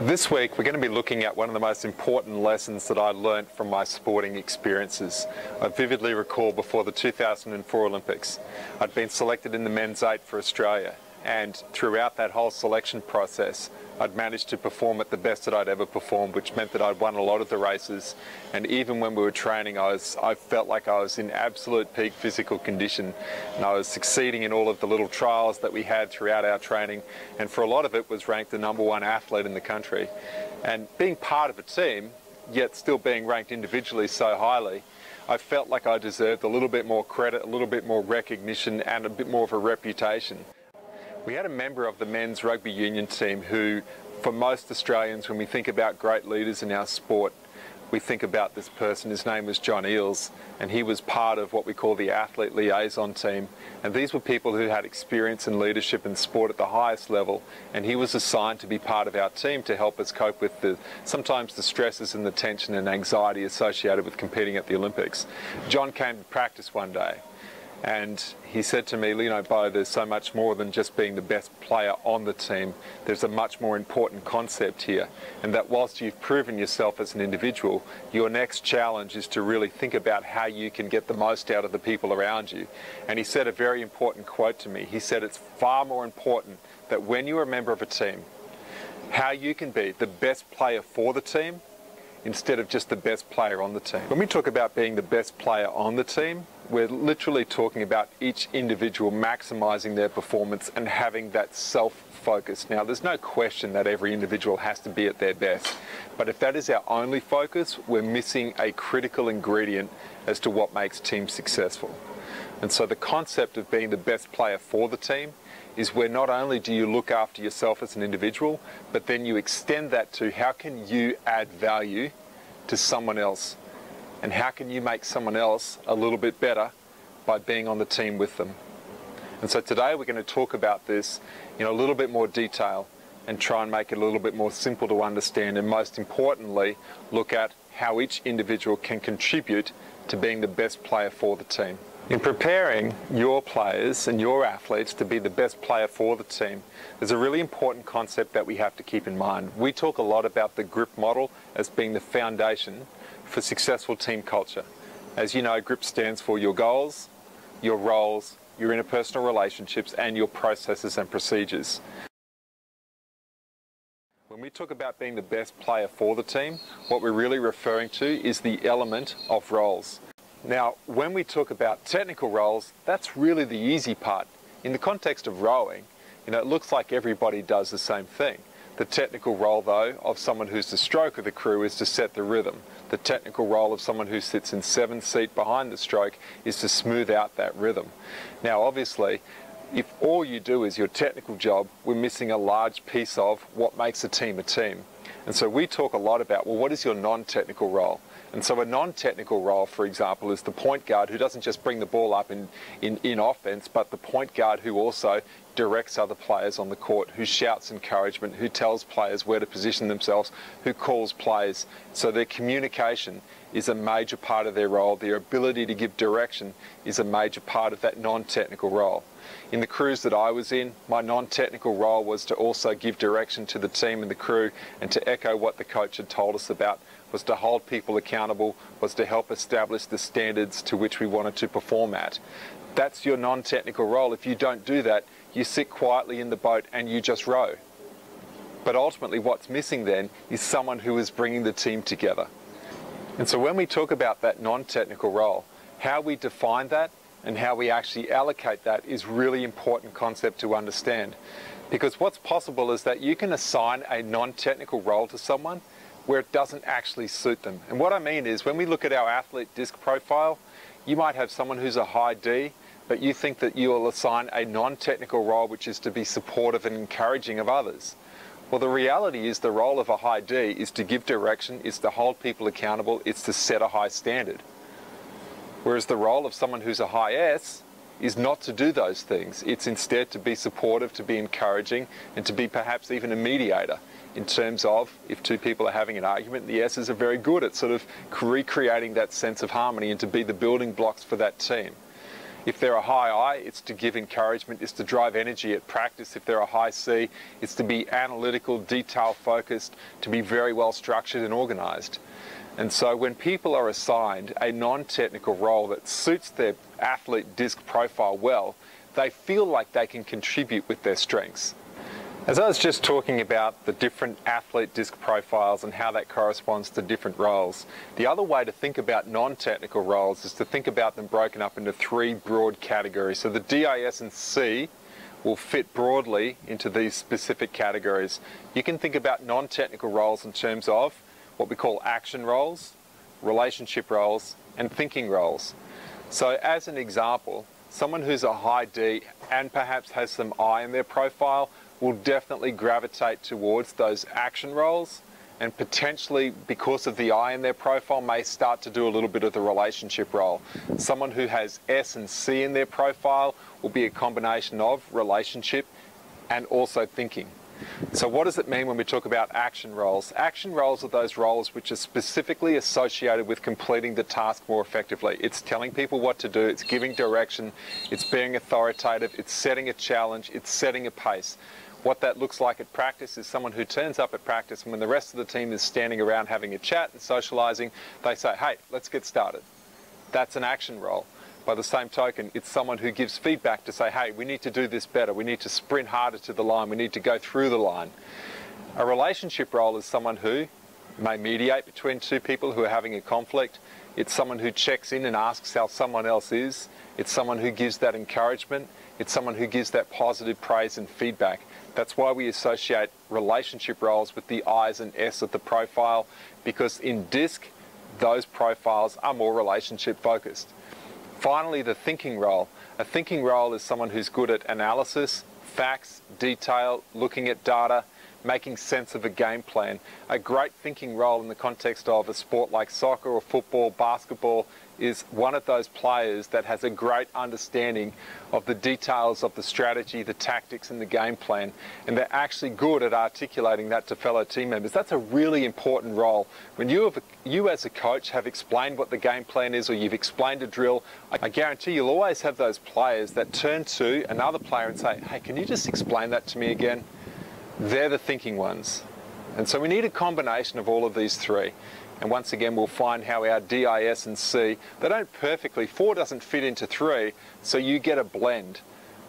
This week we're going to be looking at one of the most important lessons that I learnt from my sporting experiences. I vividly recall before the 2004 Olympics, I'd been selected in the men's 8 for Australia, and throughout that whole selection process I'd managed to perform at the best that I'd ever performed, which meant that I'd won a lot of the races, and even when we were training I felt like I was in absolute peak physical condition, and I was succeeding in all of the little trials that we had throughout our training, and for a lot of it was ranked the #1 athlete in the country. And being part of a team, yet still being ranked individually so highly, I felt like I deserved a little bit more credit, a little bit more recognition, and a bit more of a reputation. We had a member of the men's rugby union team who, for most Australians, when we think about great leaders in our sport, we think about this person. His name was John Eales, and he was part of what we call the athlete liaison team. And these were people who had experience in leadership in sport at the highest level, and he was assigned to be part of our team to help us cope with sometimes the stresses and the tension and anxiety associated with competing at the Olympics. John came to practice one day, and he said to me, Bo, there's so much more than just being the best player on the team. There's a much more important concept here, and that whilst you've proven yourself as an individual, your next challenge is to really think about how you can get the most out of the people around you. And he said a very important quote to me. He said it's far more important that when you're a member of a team, how you can be the best player for the team instead of just the best player on the team. When we talk about being the best player on the team, we're literally talking about each individual maximising their performance and having that self-focus. Now, there's no question that every individual has to be at their best, but if that is our only focus, we're missing a critical ingredient as to what makes teams successful. And so the concept of being the best player for the team is where not only do you look after yourself as an individual, but then you extend that to how can you add value to someone else, and how can you make someone else a little bit better by being on the team with them. And so today we're going to talk about this in a little bit more detail and try and make it a little bit more simple to understand, and most importantly look at how each individual can contribute to being the best player for the team. In preparing your players and your athletes to be the best player for the team, there's a really important concept that we have to keep in mind. We talk a lot about the GRIP model as being the foundation for successful team culture. As you know, GRIP stands for your goals, your roles, your interpersonal relationships, and your processes and procedures. When we talk about being the best player for the team, what we're really referring to is the element of roles. Now, when we talk about technical roles, that's really the easy part. In the context of rowing, it looks like everybody does the same thing. The technical role, though, of someone who's the stroke of the crew is to set the rhythm. The technical role of someone who sits in 7th seat behind the stroke is to smooth out that rhythm. Now, obviously, if all you do is your technical job, we're missing a large piece of what makes a team a team. And so we talk a lot about, well, what is your non-technical role? And so a non-technical role, for example, is the point guard who doesn't just bring the ball up in offense, but the point guard who also directs other players on the court, who shouts encouragement, who tells players where to position themselves, who calls plays. So their communication is a major part of their role. Their ability to give direction is a major part of that non-technical role. In the crews that I was in, my non-technical role was to also give direction to the team and the crew, and to echo what the coach had told us about, was to hold people accountable, was to help establish the standards to which we wanted to perform at. That's your non-technical role. If you don't do that, you sit quietly in the boat and you just row. But ultimately what's missing then is someone who is bringing the team together. And so when we talk about that non-technical role, how we define that and how we actually allocate that is really important concept to understand. Because what's possible is that you can assign a non-technical role to someone where it doesn't actually suit them. And what I mean is, when we look at our athlete disc profile, you might have someone who's a high D, but you think that you will assign a non-technical role which is to be supportive and encouraging of others. Well, the reality is the role of a high D is to give direction, is to hold people accountable, it's to set a high standard. Whereas the role of someone who's a high S is not to do those things. It's instead to be supportive, to be encouraging, and to be perhaps even a mediator in terms of, if two people are having an argument, the S's are very good at sort of recreating that sense of harmony and to be the building blocks for that team. If they're a high I, it's to give encouragement, it's to drive energy at practice. If they're a high C, it's to be analytical, detail-focused, to be very well structured and organised. And so when people are assigned a non-technical role that suits their athlete disc profile well, they feel like they can contribute with their strengths. As I was just talking about the different athlete disc profiles and how that corresponds to different roles, the other way to think about non-technical roles is to think about them broken up into three broad categories. So the D, I, S and C will fit broadly into these specific categories. You can think about non-technical roles in terms of what we call action roles, relationship roles and thinking roles. So as an example, someone who's a high D and perhaps has some I in their profile will definitely gravitate towards those action roles, and potentially, because of the I in their profile, may start to do a little bit of the relationship role. Someone who has S and C in their profile will be a combination of relationship and also thinking. So what does it mean when we talk about action roles? Action roles are those roles which are specifically associated with completing the task more effectively. It's telling people what to do, it's giving direction, it's being authoritative, it's setting a challenge, it's setting a pace. What that looks like at practice is someone who turns up at practice and when the rest of the team is standing around having a chat and socialising, they say, hey, let's get started. That's an action role. By the same token, it's someone who gives feedback to say, hey, we need to do this better, we need to sprint harder to the line, we need to go through the line. A relationship role is someone who may mediate between two people who are having a conflict. It's someone who checks in and asks how someone else is. It's someone who gives that encouragement. It's someone who gives that positive praise and feedback. That's why we associate relationship roles with the I's and S of the profile, because in DISC, those profiles are more relationship focused. Finally, the thinking role. A thinking role is someone who's good at analysis, facts, detail, looking at data, making sense of a game plan. A great thinking role in the context of a sport like soccer or football, basketball, is one of those players that has a great understanding of the details of the strategy, the tactics and the game plan, and they're actually good at articulating that to fellow team members. That's a really important role. When you as a coach have explained what the game plan is, or you've explained a drill, I guarantee you'll always have those players that turn to another player and say, hey, can you just explain that to me again? They're the thinking ones. And so we need a combination of all of these three. And once again, we'll find how our D, I, S and C, they don't perfectly, 4 doesn't fit into 3, so you get a blend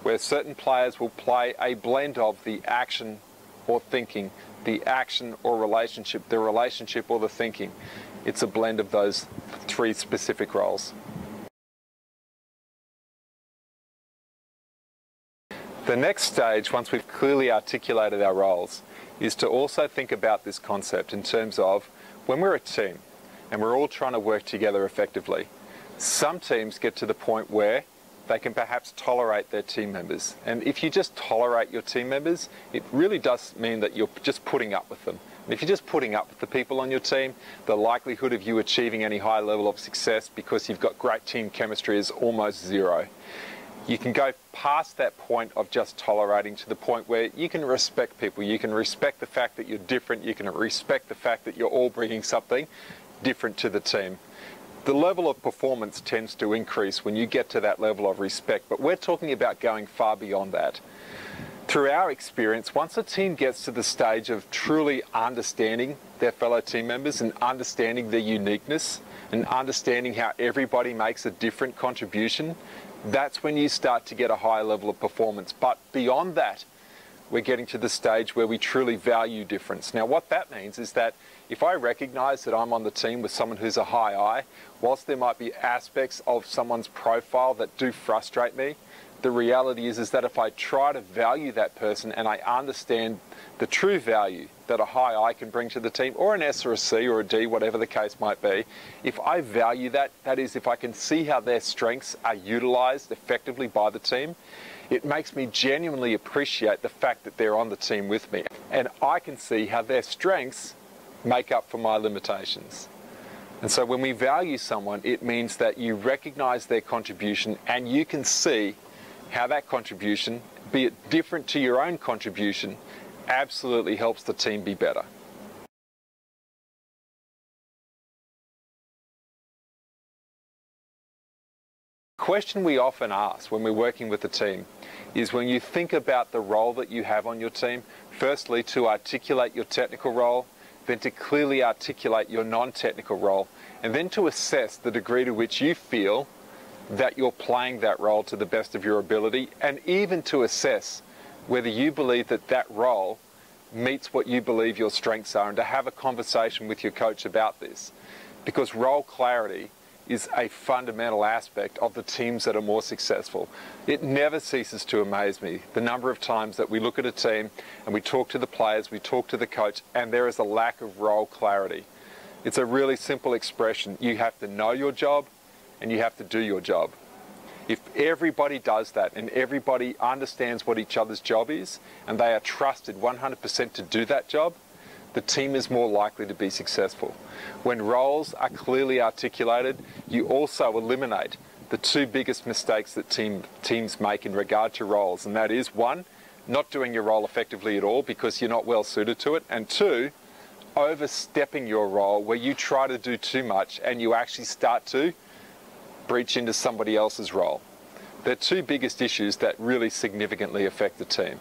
where certain players will play a blend of the action or thinking, the action or relationship, the relationship or the thinking. It's a blend of those 3 specific roles. The next stage, once we've clearly articulated our roles, is to also think about this concept in terms of when we're a team and we're all trying to work together effectively. Some teams get to the point where they can perhaps tolerate their team members. And if you just tolerate your team members, it really does mean that you're just putting up with them. And if you're just putting up with the people on your team, the likelihood of you achieving any high level of success because you've got great team chemistry is almost zero. You can go past that point of just tolerating to the point where you can respect people. You can respect the fact that you're different. You can respect the fact that you're all bringing something different to the team. The level of performance tends to increase when you get to that level of respect, but we're talking about going far beyond that. Through our experience, once a team gets to the stage of truly understanding their fellow team members and understanding their uniqueness and understanding how everybody makes a different contribution, that's when you start to get a higher level of performance. But beyond that, we're getting to the stage where we truly value difference. Now, what that means is that if I recognize that I'm on the team with someone who's a high I, whilst there might be aspects of someone's profile that do frustrate me, the reality is that if I try to value that person and I understand the true value that a high I can bring to the team, or an S or a C or a D, whatever the case might be, if I value that, that is, if I can see how their strengths are utilised effectively by the team, it makes me genuinely appreciate the fact that they're on the team with me. And I can see how their strengths make up for my limitations. And so when we value someone, it means that you recognise their contribution and you can see how that contribution, be it different to your own contribution, absolutely helps the team be better. question we often ask when we're working with a team is, when you think about the role that you have on your team, firstly to articulate your technical role, then to clearly articulate your non-technical role, and then to assess the degree to which you feel that you're playing that role to the best of your ability, and even to assess whether you believe that that role meets what you believe your strengths are, and to have a conversation with your coach about this. Because role clarity is a fundamental aspect of the teams that are more successful. It never ceases to amaze me the number of times that we look at a team and we talk to the players, we talk to the coach, and there is a lack of role clarity. It's a really simple expression. You have to know your job and you have to do your job. If everybody does that and everybody understands what each other's job is and they are trusted 100% to do that job, the team is more likely to be successful. When roles are clearly articulated, you also eliminate the two biggest mistakes that teams make in regard to roles, and that is, one, not doing your role effectively at all because you're not well suited to it, and two, overstepping your role where you try to do too much and you actually start to breach into somebody else's role. They're two biggest issues that really significantly affect the team.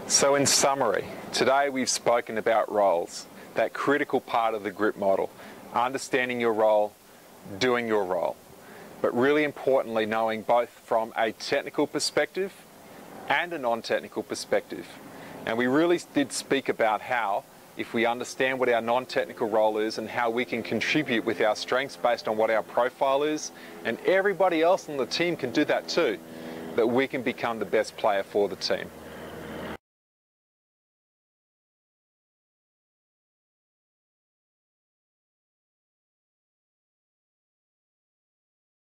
So in summary, today we've spoken about roles, that critical part of the grip model, understanding your role, doing your role, but really importantly knowing both from a technical perspective and a non-technical perspective. And we really did speak about how, if we understand what our non-technical role is and how we can contribute with our strengths based on what our profile is, and everybody else on the team can do that too, that we can become the best player for the team.